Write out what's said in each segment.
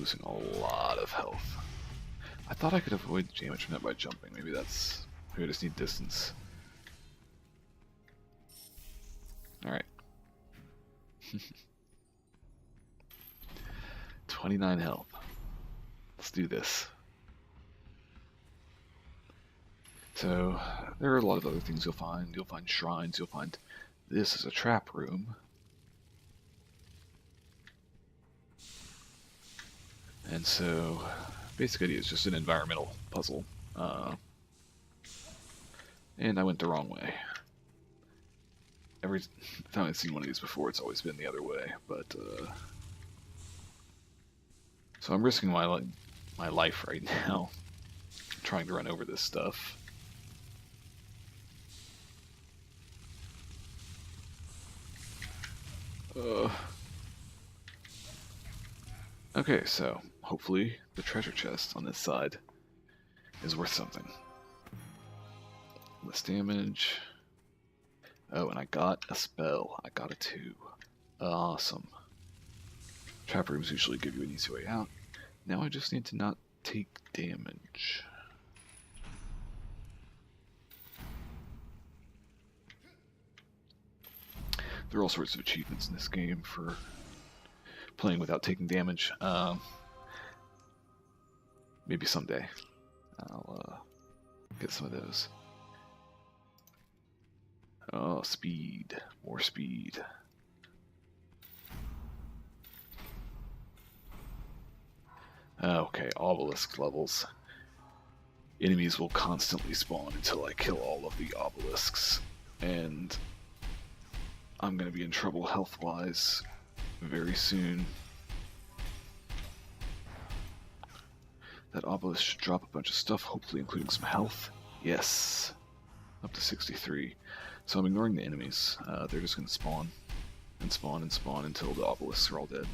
losing a lot of health. I thought I could avoid the damage from that by jumping. Maybe I just need distance. Alright. 29 health. Let's do this. So, there are a lot of other things you'll find. You'll find shrines, you'll find this is a trap room. And so, basic idea is just an environmental puzzle. And I went the wrong way. Every time I've seen one of these before, it's always been the other way. But so I'm risking my life right now, trying to run over this stuff. Okay, so hopefully the treasure chest on this side is worth something. Less damage. Oh, and I got a spell. I got a 2. Awesome. Trap rooms usually give you an easy way out. Now I just need to not take damage. There are all sorts of achievements in this game for playing without taking damage. Maybe someday I'll get some of those. Oh, speed. More speed. Okay, obelisk levels. Enemies will constantly spawn until I kill all of the obelisks. And I'm gonna be in trouble health-wise very soon. That obelisk should drop a bunch of stuff, hopefully including some health. Yes. Up to 63. So I'm ignoring the enemies. They're just going to spawn and spawn and spawn until the obelisks are all dead.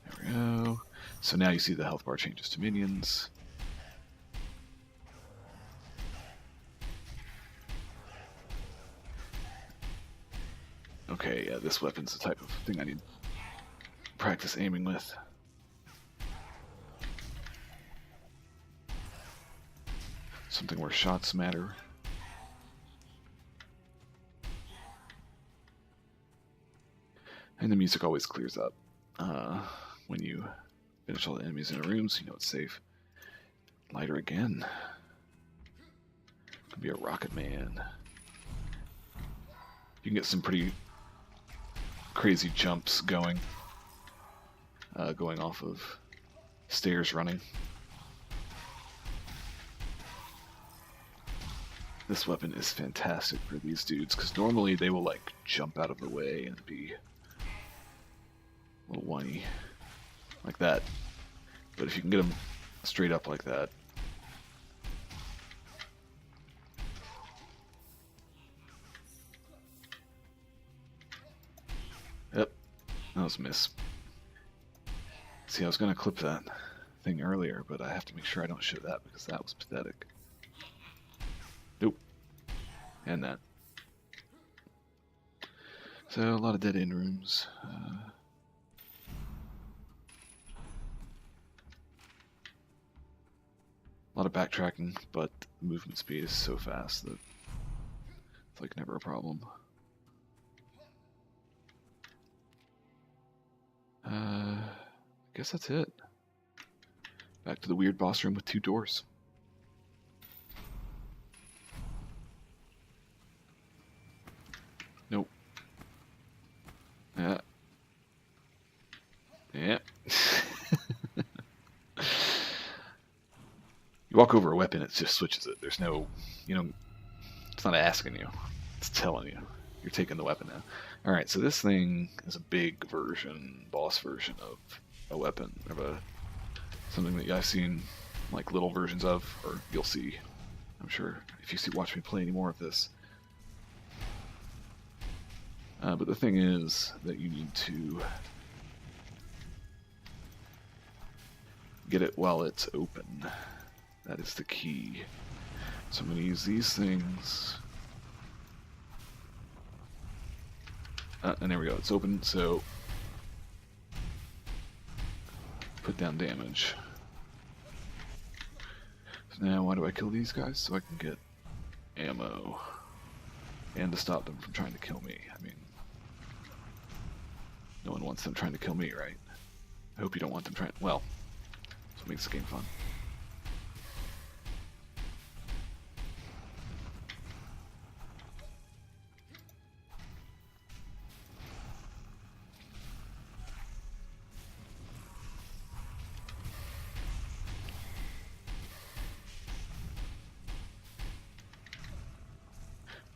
There we go. So now you see the health bar changes to minions. Okay, yeah, this weapon's the type of thing I need to practice aiming with. Something where shots matter. And the music always clears up when you finish all the enemies in a room, so you know it's safe. Lighter again. Could be a rocket man. You can get some pretty crazy jumps going off of stairs running. This weapon is fantastic for these dudes, because normally they will like jump out of the way and be a little whiny like that. But if you can get them straight up like that, yep, that was a miss. See, I was going to clip that thing earlier, but I have to make sure I don't show that because that was pathetic. Nope. And that. So, a lot of dead-end rooms. A lot of backtracking, but the movement speed is so fast that it's like never a problem. I guess that's it. Back to the weird boss room with 2 doors. Nope. Yeah. Yeah. You walk over a weapon, it just switches it. There's no, it's not asking you. It's telling you. You're taking the weapon now. Alright, so this thing is a big version, boss version of a weapon, of something that I've seen like little versions of, or you'll see, I'm sure, if you watch me play any more of this. But the thing is that you need to get it while it's open. That is the key. So I'm going to use these things And there we go, it's open, so put down damage. So now why do I kill these guys? So I can get ammo. And to stop them from trying to kill me. I mean, no one wants them trying to kill me, right? I hope you don't want them trying... Well, that's what makes the game fun.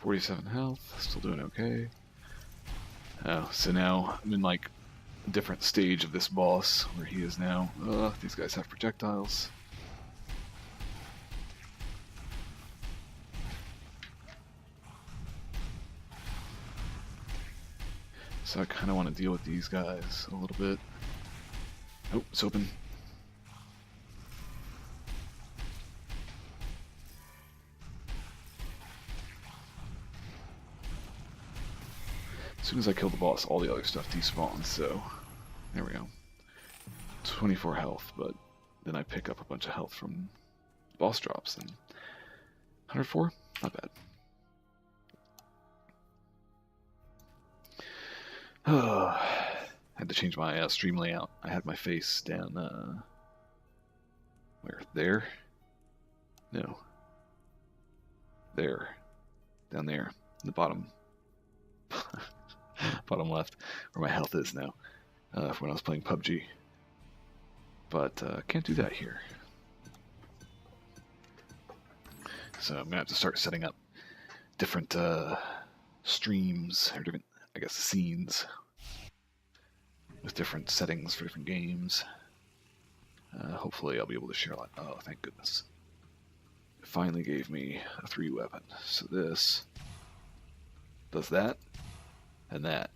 .47 health, still doing okay. Oh, so now I'm in like a different stage of this boss where he is now. These guys have projectiles. So I kind of want to deal with these guys a little bit. Oh, it's open. As soon as I kill the boss, all the other stuff despawns, so there we go. 24 health, but then I pick up a bunch of health from boss drops, and 104? Not bad. Had to change my stream layout. I had my face down, where? There? No. There. Down there. In the bottom. Bottom left, where my health is now, from when I was playing PUBG. But can't do that here. So I'm gonna have to start setting up different streams, or different, I guess, scenes with different settings for different games. Hopefully I'll be able to share a lot. Oh, thank goodness. It finally gave me a 3 weapon. So this does that. And that.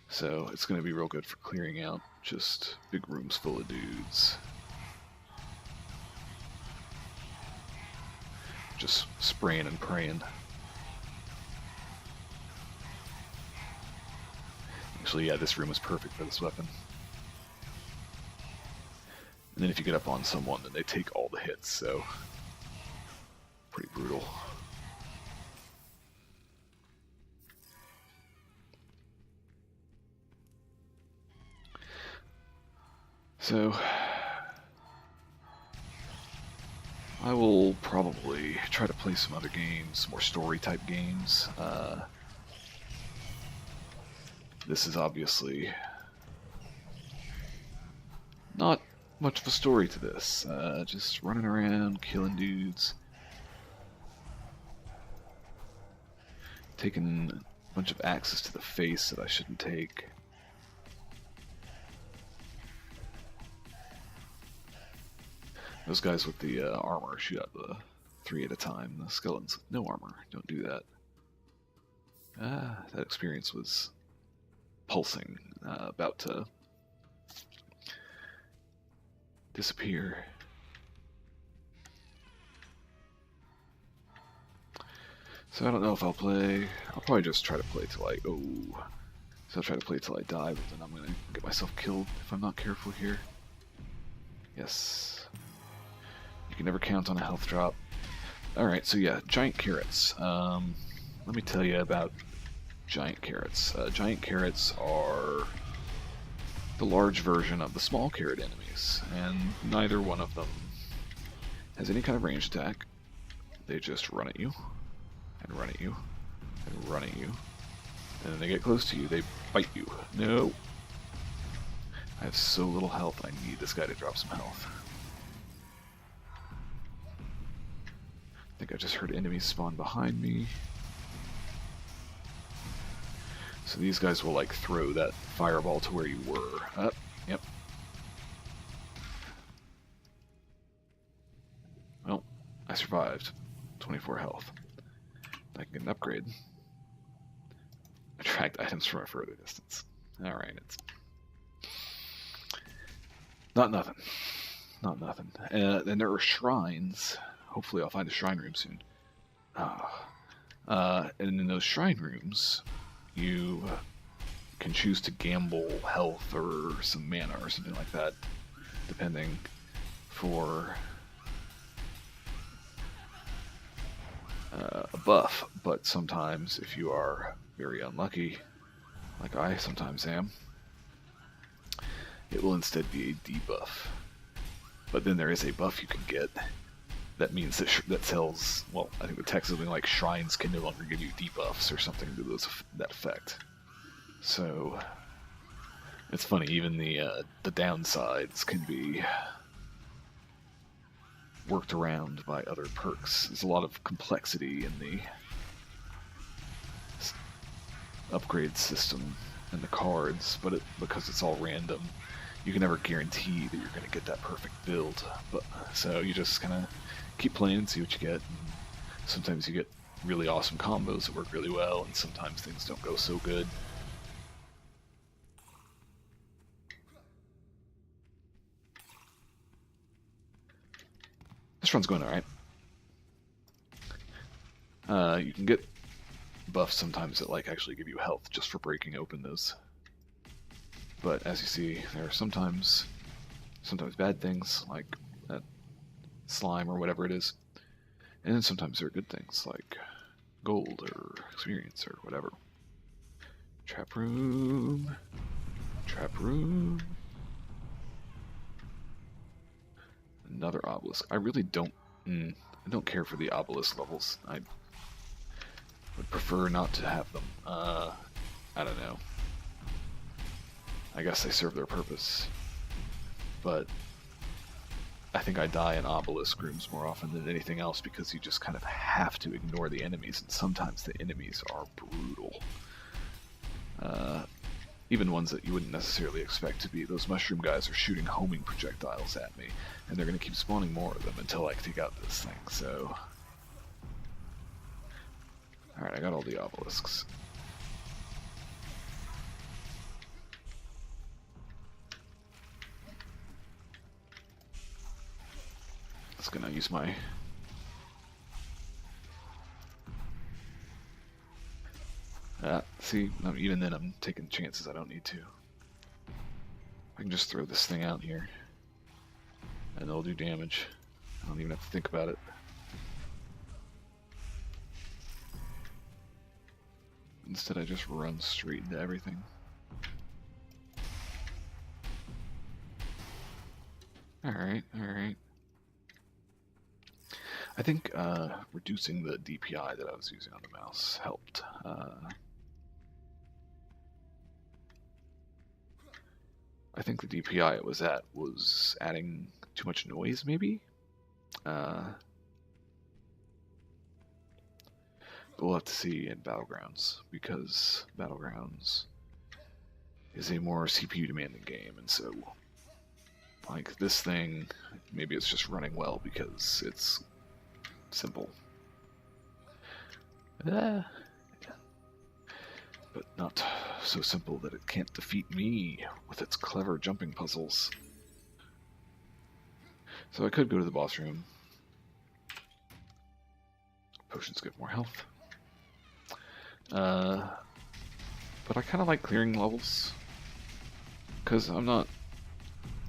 So it's going to be real good for clearing out just big rooms full of dudes. Just spraying and praying. Actually, yeah, this room is perfect for this weapon. And then if you get up on someone, then they take all the hits, so pretty brutal. So, I will probably try to play some other games, more story-type games. This is obviously not much of a story to this. Just running around, killing dudes. Taking a bunch of axes to the face that I shouldn't take. Those guys with the armor shoot out the 3 at a time. The skeletons with no armor don't do that. That experience was pulsing, about to disappear. So I don't know if I'll play. I'll probably just try to play till I... Oh. So I'll try to play till I die, but then I'm going to get myself killed if I'm not careful here. Yes. You can never count on a health drop. Alright, so yeah, giant carrots. Let me tell you about giant carrots. Giant carrots are the large version of the small carrot enemies, and neither one of them has any kind of ranged attack. They just run at you, and run at you, and run at you, and then they get close to you, they bite you. No! I have so little health, I need this guy to drop some health. I think I just heard enemies spawn behind me. So these guys will like throw that fireball to where you were. Yep. Well, I survived. 24 health. I can get an upgrade. Attract items from a further distance. Alright, it's not nothing. Not nothing. And there are shrines. Hopefully I'll find a shrine room soon. And in those shrine rooms, you can choose to gamble health or some mana or something like that, depending, for a buff. But sometimes, if you are very unlucky, like I sometimes am, it will instead be a debuff. But then there is a buff you can get that means that that tells, well, I think the text is something like shrines can no longer give you debuffs or something to that effect. So it's funny, even the downsides can be worked around by other perks. There's a lot of complexity in the upgrade system and the cards, but because it's all random, you can never guarantee that you're going to get that perfect build. But so you just kind of keep playing and see what you get. Sometimes you get really awesome combos that work really well, and sometimes things don't go so good. This run's going alright. You can get buffs sometimes that like actually give you health just for breaking open those. But as you see, there are sometimes bad things like that slime or whatever it is, and then sometimes there are good things like gold or experience or whatever. Trap room, trap room. Another obelisk. I really don't. I don't care for the obelisk levels. I would prefer not to have them. I don't know. I guess they serve their purpose, but I think I die in obelisk rooms more often than anything else because you just kind of have to ignore the enemies, and sometimes the enemies are brutal. Even ones that you wouldn't necessarily expect to be. Those mushroom guys are shooting homing projectiles at me, and they're going to keep spawning more of them until I take out this thing, so... Alright, I got all the obelisks. Just gonna use my... see, even then I'm taking chances I don't need to. I can just throw this thing out here, and it'll do damage. I don't even have to think about it. Instead I just run straight into everything. Alright, alright. I think reducing the DPI that I was using on the mouse helped. I think the DPI it was at was adding too much noise, maybe? We'll have to see in Battlegrounds, because Battlegrounds is a more CPU demanding game, and so like this thing, maybe it's just running well because it's simple. But not so simple that it can't defeat me with its clever jumping puzzles. So I could go to the boss room. Potions give more health. But I kind of like clearing levels, because I'm not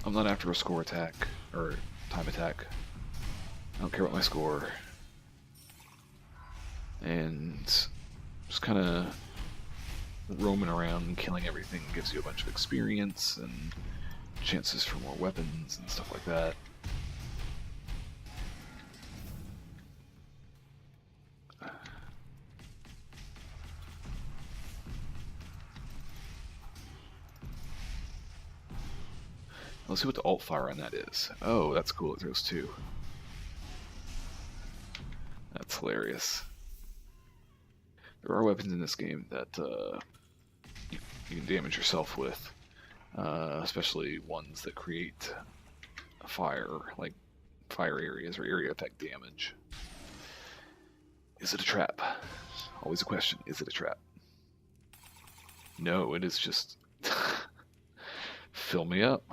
after a score attack or time attack. I don't care about my score, and just kind of roaming around and killing everything gives you a bunch of experience and chances for more weapons and stuff like that. Let's see what the alt fire on that is. Oh, that's cool. It throws two. That's hilarious. There are weapons in this game that you can damage yourself with, especially ones that create fire, like fire areas or area effect damage. Is it a trap? Always a question. Is it a trap? No, it is just fill me up.